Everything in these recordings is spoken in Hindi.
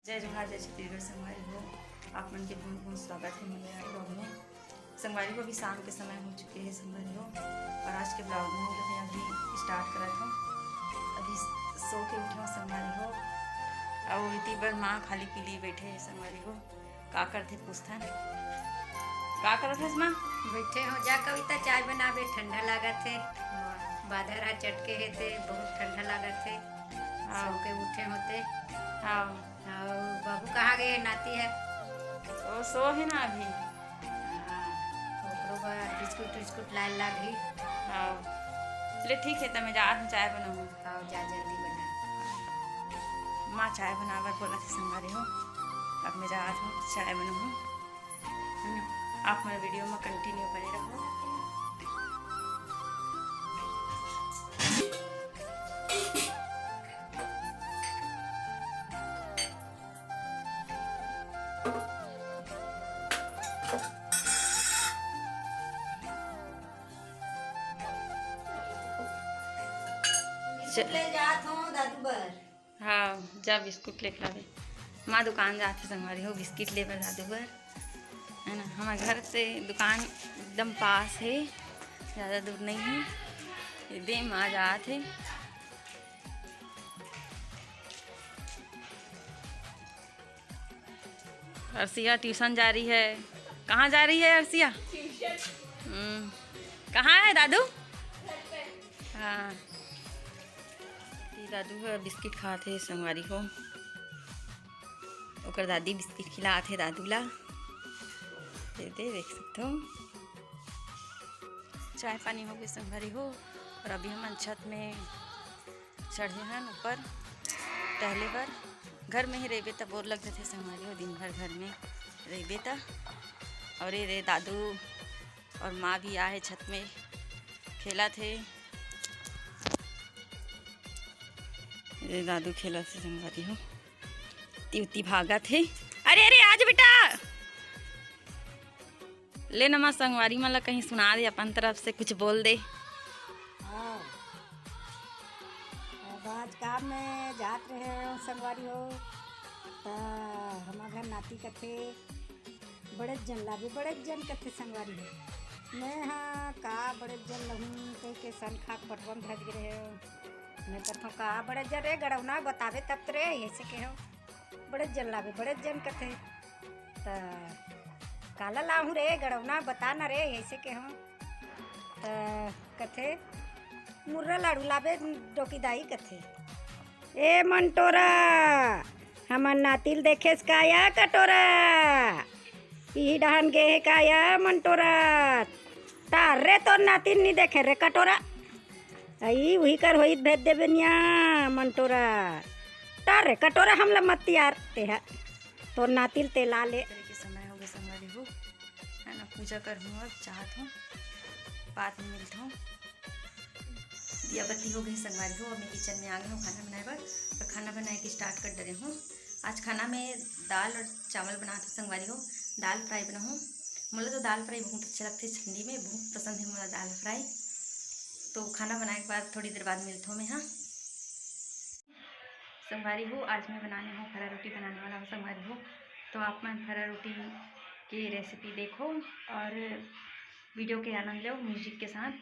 जय जोहार जय छत्तीसगढ़। संगवारी हो आप मन के बहुत बहुत स्वागत है मेरे ब्लॉग में। संगवारी को अभी शाम के समय हो चुके हैं संगवारी हो, और आज के ब्लॉग में लोग अभी स्टार्ट करा था। अभी सो के उठे हो संगवारी हो, और इतनी बार माँ खाली पीली बैठे हैं संगवारी हो। का करते पूछथन का करत है माँ? बैठे हो जा कविता चाय बनावे, ठंडा लागत है। बादर आ चटके है ते बहुत ठंडा लागत है। सो के उठे होते। हाँ और बाबू कहाँ गए? नाती है वो सो है ना अभी। ओकरो बाद बिस्कुट विस्कुट लाल लागी। हाँ चले ठीक है, तब मैं जा रहा हूँ चाय बनाऊँ। और जा जल्दी बना। माँ चाय बनावर बोला थी संगवारी हो, अब मैं जा रहा हूँ चाय बनाऊँ, है ना। आप मेरे वीडियो में कंटिन्यू बने रहो। ले जात हूँ दादू बर। हाँ जा बिस्कुट लेकर आवे। माँ दुकान जाते संगवारी हो बिस्किट लेकर दादू बर, है ना। हमारे घर से दुकान एकदम पास है, ज़्यादा दूर नहीं है। दे माँ जाते है। अर्सिया ट्यूशन जा रही है। कहाँ जा रही है अर्सिया? कहाँ है दादू? हाँ दादू बिस्किट खाते संगवारी हो, ओकर दादी बिस्किट खिलाते दादू ला। दे देख सकते हो। चाय पानी हो गई संगवारी हो, और अभी हम छत में चढ़े हैं ऊपर टहले पर। घर में ही रेबे तब बोर लगते थे संगवारी हो, दिन भर घर में रेबे ता। और ये रे दादू और माँ भी आए छत में खेला थे। ये दादू खेला से संगवारी हो, तीवती भागा थे। अरे अरे आज बेटा ले नमा संगवारी मला कहीं सुना दे, अपन तरफ से कुछ बोल दे। अब आज काम में जात रहे संगवारी हो, तो हमारे घर नाती कथे बड़े जन लागे, बड़े जन कथे संगवारी हो। मैं हाँ का बड़े जन लहूँ कह के सन खाक पटवन धज गिरे हो। मैं कथों का बड़े जन रे गड़ौना बतावे तब रे ऐसे के हो बड़े जन लागे, बड़े जन कथे तो काला लाहूँ रे गड़ौना बता न रे ऐसे के हो। तो कथे मुर्रा लाड़ू लावे डोकीदाई कथे। ए मंटोरा हमर नातिल देखेस काया कटोरा, ई डहन गे है काया मंटोरा। तार रे तो नातिल नहीं देखे रे कटोरा, आई वही कर होई भेज देवे निया मंटोरा। तार रे कटोरा हमला मत यार ते है तो नातिल ते ला ले। के समय हो गए संगवारी हो, है ना। पूजा कर हूँ अब चाहत हूँ, बाद में मिलता हूँ। दिया बत्ती हो गई संगवारी हो, अब मैं किचन में आ गई हूँ खाना बनाए पर। और खाना बनाए के स्टार्ट कर डरे हूँ। आज खाना में दाल और चावल बना था संगवारी हो। दाल फ्राई बना हूँ। मुझे तो दाल फ्राई बहुत अच्छा लगता है, ठंडी में बहुत पसंद है मुझे दाल फ्राई। तो खाना बनाने के बाद थोड़ी देर बाद मिलता हूँ मैं। हाँ संगवारी हो, आज मैं बनाने हूँ फरा रोटी बनाने वाला हूँ संगवारी हो। तो आप मैं फरा रोटी की रेसिपी देखो और वीडियो के आनंद लो म्यूजिक के साथ।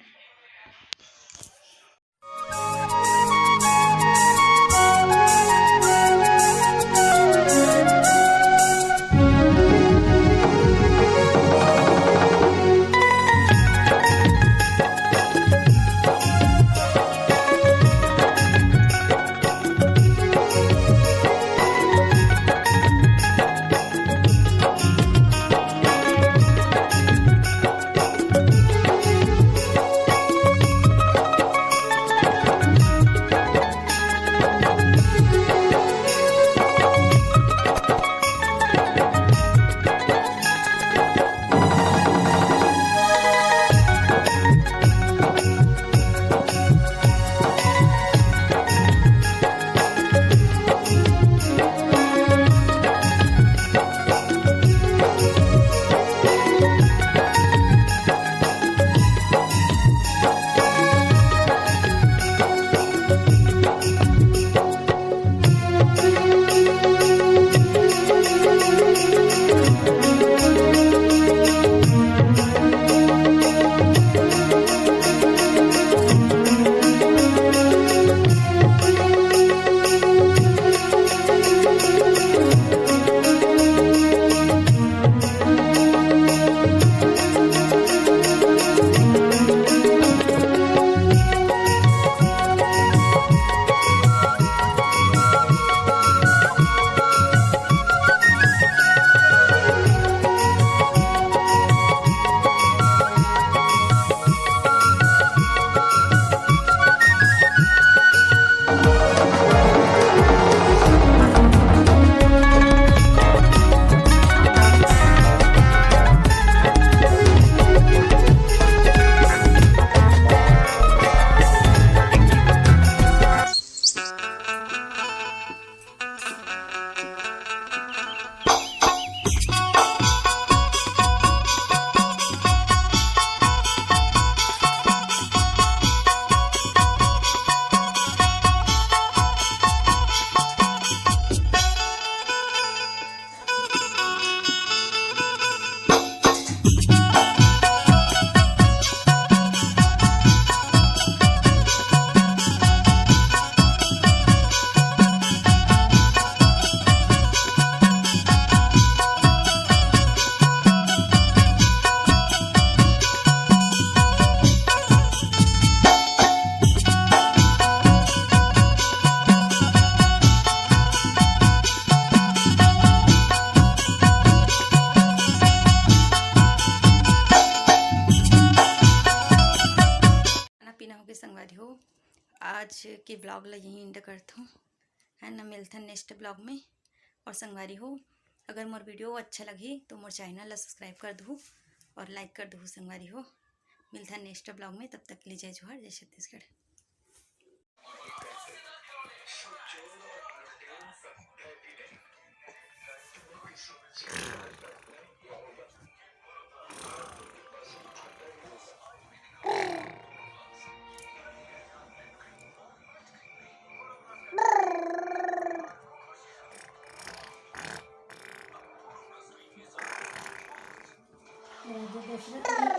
कि ब्लॉग ला यहीं एंड करता हूँ, है ना। मिलता नेक्स्ट ब्लॉग में। और संगवारी हो, अगर मोर वीडियो अच्छा लगी तो मोर चैनल ला सब्सक्राइब कर दू और लाइक कर दू संगवारी हो। मिलता नेक्स्ट ब्लॉग में, तब तक के लिए जय जोहार, जय छत्तीसगढ़। जो दूसरे